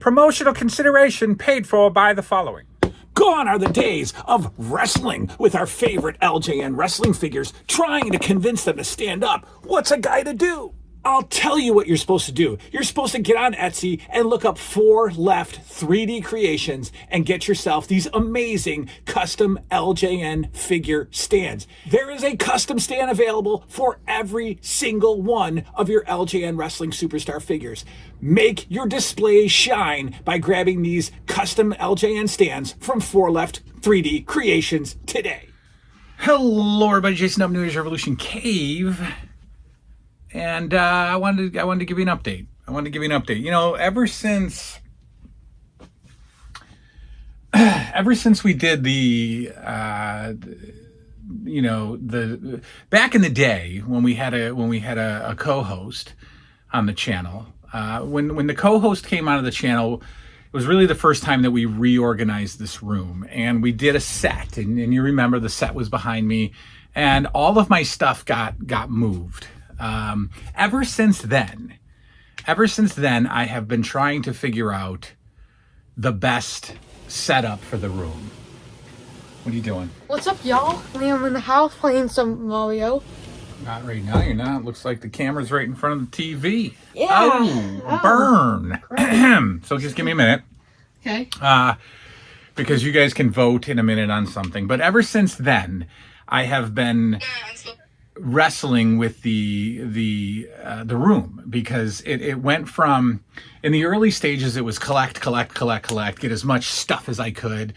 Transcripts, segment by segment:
Promotional consideration paid for by the following. Gone are the days of wrestling with our favorite LJN wrestling figures, trying to convince them to stand up. What's a guy to do? I'll tell you what you're supposed to do. You're supposed to get on Etsy and look up 4 Left 3D Creations and get yourself these amazing custom LJN figure stands. There is a custom stand available for every single one of your LJN wrestling superstar figures. Make your display shine by grabbing these custom LJN stands from 4 Left 3D Creations today. Hello, everybody. Jason up, New Year's Revolution Cave. And I wanted to give you an update. You know, ever since we did the back in the day when we had a co-host on the channel, when the co-host came out of the channel, it was really the first time that we reorganized this room, and we did a set, and you remember the set was behind me, and all of my stuff got moved. Ever since then, I have been trying to figure out the best setup for the room. What are you doing? What's up, y'all? I'm in the house playing some Mario. Not right now, you're not. Looks like the camera's right in front of the TV. Yeah. Oh, burn. So just give me a minute. Okay. Because you guys can vote in a minute on something. But ever since then, I have been wrestling with the room, because it went from, in the early stages it was collect, get as much stuff as I could,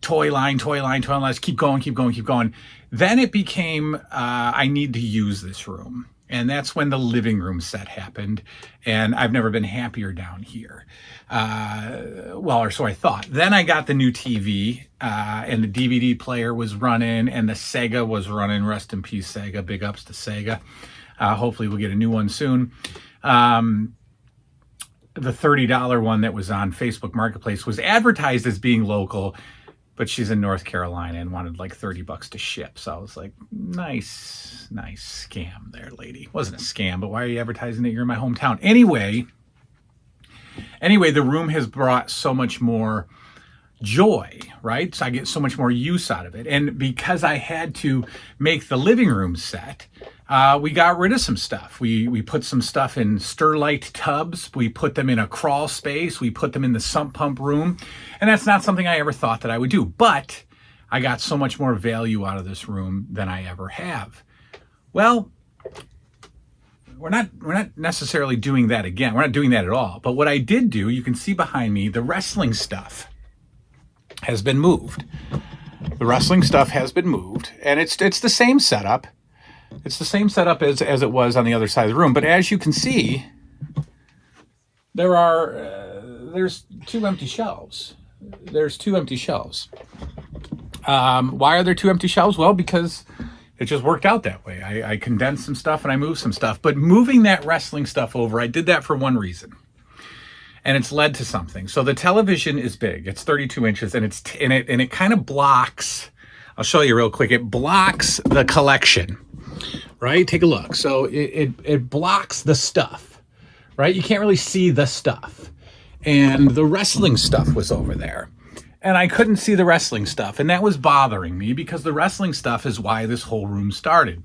toy line, let's keep going. Then it became I need to use this room, and that's when the living room set happened, and I've never been happier down here. Or so I thought. Then I got the new TV, and the DVD player was running, and the Sega was running. Rest in peace, Sega. Big ups to Sega. Hopefully we'll get a new one soon. The $30 one that was on Facebook Marketplace was advertised as being local, but she's in North Carolina and wanted like $30 to ship. So I was like, nice scam there, lady. Wasn't a scam, but why are you advertising that you're in my hometown? Anyway, the room has brought so much more joy, right? So I get so much more use out of it. And because I had to make the living room set, we got rid of some stuff. We put some stuff in Sterlite tubs. We put them in a crawl space. We put them in the sump pump room. And that's not something I ever thought that I would do. But I got so much more value out of this room than I ever have. Well, we're not necessarily doing that again. We're not doing that at all. But what I did do, you can see behind me, the wrestling stuff has been moved. The wrestling stuff has been moved, and it's the same setup. It's the same setup as it was on the other side of the room. But as you can see, there's 2 empty shelves. There's 2 empty shelves. Why are there 2 empty shelves? Well, because it just worked out that way. I condensed some stuff and I moved some stuff. But moving that wrestling stuff over, I did that for one reason. And it's led to something. So the television is big. It's 32 inches, and it kind of blocks. I'll show you real quick. It blocks the collection, right? Take a look. So it blocks the stuff, right? You can't really see the stuff. And the wrestling stuff was over there, and I couldn't see the wrestling stuff. And that was bothering me, because the wrestling stuff is why this whole room started.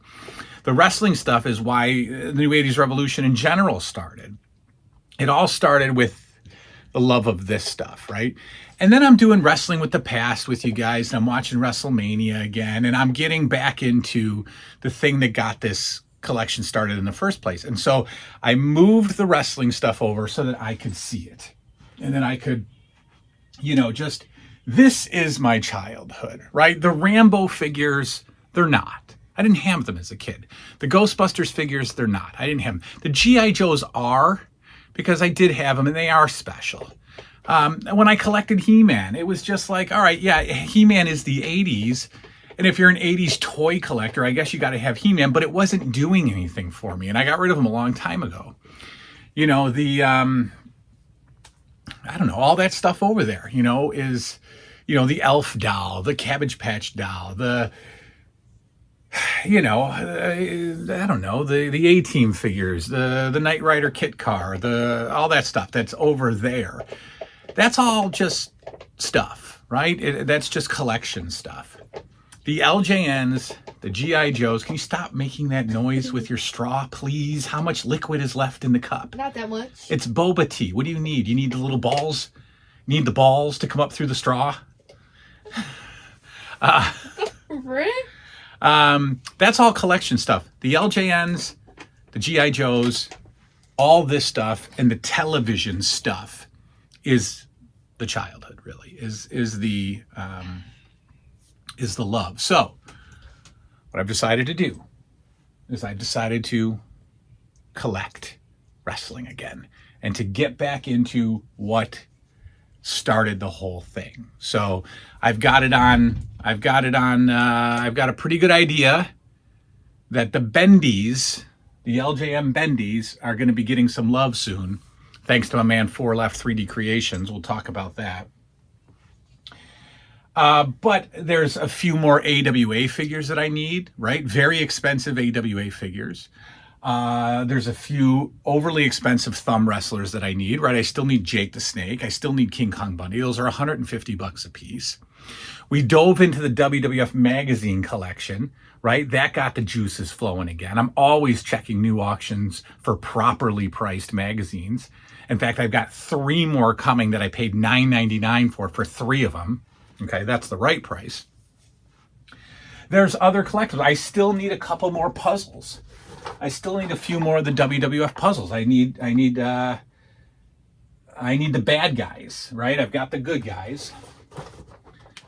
The wrestling stuff is why the New 80s Revolution in general started. It all started with the love of this stuff, right? And then I'm doing Wrestling with the Past with you guys, and I'm watching WrestleMania again, and I'm getting back into the thing that got this collection started in the first place. And so I moved the wrestling stuff over so that I could see it. And then I could, this is my childhood, right? The Rambo figures, they're not. I didn't have them as a kid. The Ghostbusters figures, they're not. I didn't have them. The G.I. Joes are, because I did have them, and they are special. When I collected He-Man, it was just like, all right, yeah, He-Man is the 80s. And if you're an 80s toy collector, I guess you got to have He-Man, but it wasn't doing anything for me. And I got rid of them a long time ago. I don't know, all that stuff over there, is, the Elf doll, the Cabbage Patch doll, the I don't know, the A-Team figures, the Knight Rider kit car, all that stuff that's over there. That's all just stuff, right? That's just collection stuff. The LJNs, the GI Joes. Can you stop making that noise with your straw, please? How much liquid is left in the cup? Not that much. It's boba tea. What do you need? You need the little balls? You need the balls to come up through the straw? Right? That's all collection stuff. The LJNs, the GI Joes, all this stuff, and the television stuff is the childhood. Really, is the love. So, what I've decided to do is I decided to collect wrestling again and to get back into what started the whole thing. So I've got a pretty good idea that the Bendies, the LJM Bendies, are going to be getting some love soon, thanks to my man 4 Left 3D Creations. We'll talk about that. But there's a few more AWA figures that I need, right? Very expensive AWA figures. There's a few overly expensive thumb wrestlers that I need, right? I still need Jake the Snake. I still need King Kong Bundy. Those are $150 a piece. We dove into the WWF magazine collection, right? That got the juices flowing again. I'm always checking new auctions for properly priced magazines. In fact, I've got 3 more coming that I paid $9.99 for 3 of them. Okay, that's the right price. There's other collectibles. I still need a couple more puzzles. I still need a few more of the WWF puzzles. I need the bad guys, right? I've got the good guys.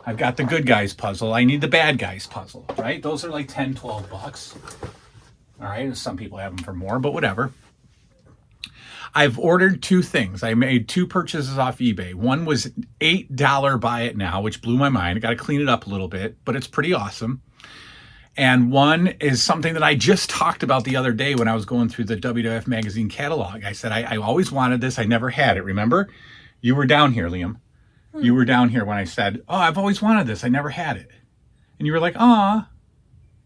I've got the good guys puzzle. I need the bad guys puzzle, right? Those are like 10, 12 bucks. All right, some people have them for more, but whatever. I've ordered 2 things. I made 2 purchases off eBay. One was $8 buy it now, which blew my mind. I got to clean it up a little bit, but it's pretty awesome. And one is something that I just talked about the other day when I was going through the WWF magazine catalog. I said, I always wanted this. I never had it. Remember? You were down here, Liam. You were down here when I said, oh, I've always wanted this. I never had it. And you were like, aw,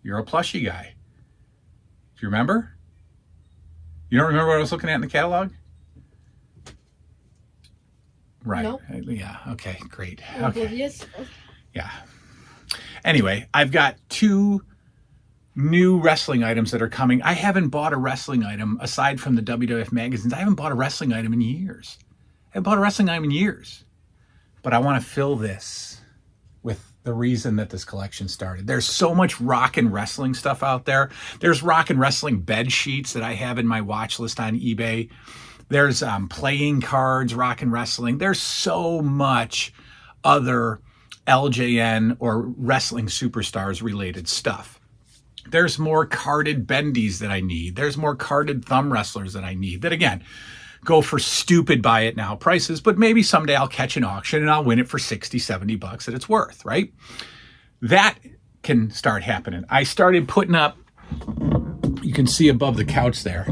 you're a plushie guy. Do you remember? You don't remember what I was looking at in the catalog? Right. Nope. Yeah. Okay, great. I'm Okay. oblivious. Yeah. Anyway, I've got 2 new wrestling items that are coming. I haven't bought a wrestling item aside from the WWF magazines. I haven't bought a wrestling item in years. But I want to fill this with the reason that this collection started. There's so much rock and wrestling stuff out there. There's rock and wrestling bed sheets that I have in my watch list on eBay. There's playing cards, rock and wrestling. There's so much other LJN or wrestling superstars related stuff. There's more carded bendies that I need. There's more carded thumb wrestlers that I need that, again, go for stupid buy it now prices, but maybe someday I'll catch an auction and I'll win it for 60, 70 bucks that it's worth, right? That can start happening. I started putting up, you can see above the couch there,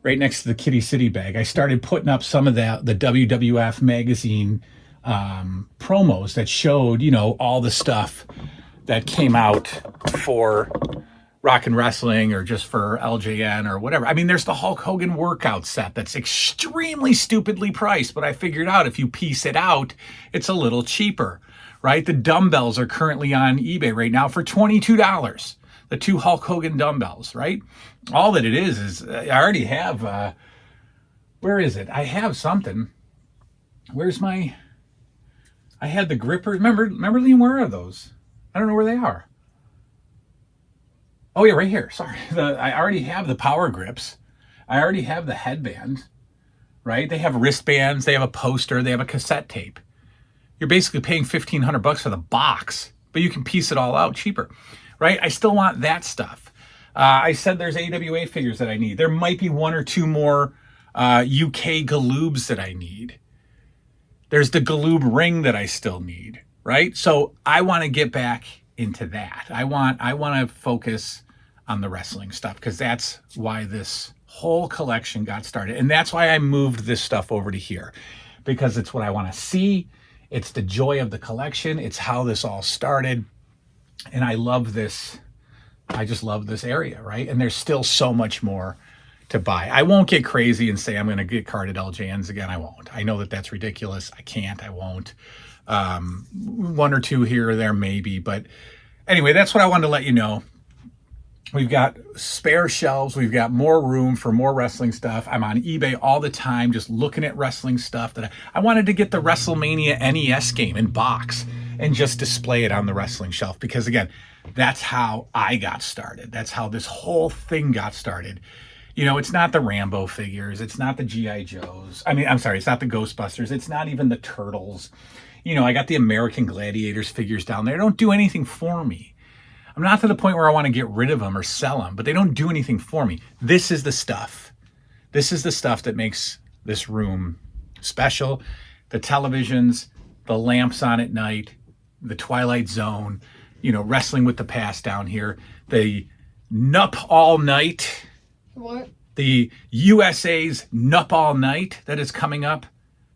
right next to the Kitty City bag, I started putting up some of the WWF magazine promos that showed, all the stuff that came out for rock and wrestling or just for LJN or whatever. I mean, there's the Hulk Hogan workout set that's extremely stupidly priced, but I figured out if you piece it out, it's a little cheaper, right? The dumbbells are currently on eBay right now for $22. The 2 Hulk Hogan dumbbells, right? All that it is I already have, where is it? I have something. Where's I had the gripper. Remember, Liam, where are those? I don't know where they are. Oh yeah, right here. Sorry. I already have the power grips. I already have the headband, right? They have wristbands. They have a poster. They have a cassette tape. You're basically paying $1,500 for the box, but you can piece it all out cheaper, right? I still want that stuff. I said there's AWA figures that I need. There might be 1 or 2 more UK Galoobs that I need. There's the Galoob ring that I still need, right? So I want to get back into that. I want to focus on the wrestling stuff because that's why this whole collection got started. And that's why I moved this stuff over to here, because it's what I want to see. It's the joy of the collection. It's how this all started. And I love this. I just love this area, right? And there's still so much more to buy. I won't get crazy and say I'm going to get carded LJNs again. I won't. I know that that's ridiculous. I can't. I won't. One or two here or there maybe. But anyway, that's what I wanted to let you know. We've got spare shelves. We've got more room for more wrestling stuff. I'm on eBay all the time just looking at wrestling stuff. That I wanted to get the WrestleMania NES game in box and just display it on the wrestling shelf because, again, that's how I got started. That's how this whole thing got started. You know, it's not the Rambo figures. It's not the G.I. Joes. I mean, I'm sorry, it's not the Ghostbusters. It's not even the Turtles. You know, I got the American Gladiators figures down there. They don't do anything for me. I'm not to the point where I want to get rid of them or sell them, but they don't do anything for me. This is the stuff. This is the stuff that makes this room special. The televisions, the lamps on at night, the Twilight Zone, you know, Wrestling with the Past down here, the Nup All Night. What? The USA's Nup All Night that is coming up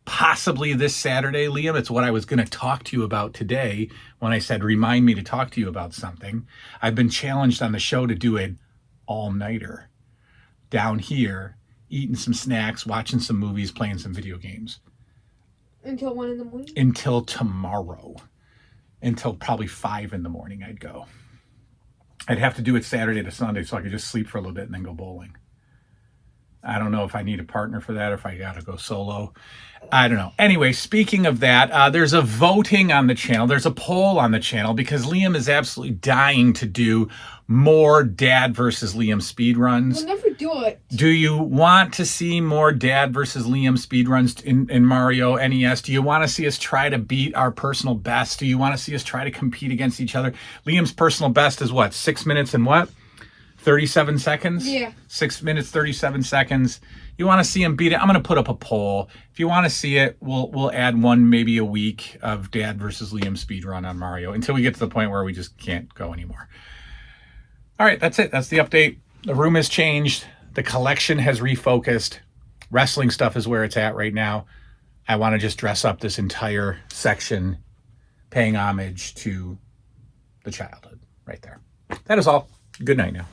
possibly this Saturday, Liam. It's what I was going to talk to you about today when I said, remind me to talk to you about something. I've been challenged on the show to do an all-nighter down here, eating some snacks, watching some movies, playing some video games. Until 1 in the morning? Until tomorrow. Until probably 5 in the morning I'd go. I'd have to do it Saturday to Sunday so I could just sleep for a little bit and then go bowling. I don't know if I need a partner for that or if I got to go solo. I don't know. Anyway, speaking of that, there's a voting on the channel. There's a poll on the channel because Liam is absolutely dying to do more Dad versus Liam speedruns. We'll never do it. Do you want to see more Dad versus Liam speedruns in Mario NES? Do you want to see us try to beat our personal best? Do you want to see us try to compete against each other? Liam's personal best is what? 6 minutes and what? 37 seconds? Yeah. 6 minutes, 37 seconds. You want to see him beat it? I'm going to put up a poll. If you want to see it, we'll add one maybe a week of Dad versus Liam speedrun on Mario until we get to the point where we just can't go anymore. All right, that's it. That's the update. The room has changed. The collection has refocused. Wrestling stuff is where it's at right now. I want to just dress up this entire section, paying homage to the childhood right there. That is all. Good night now.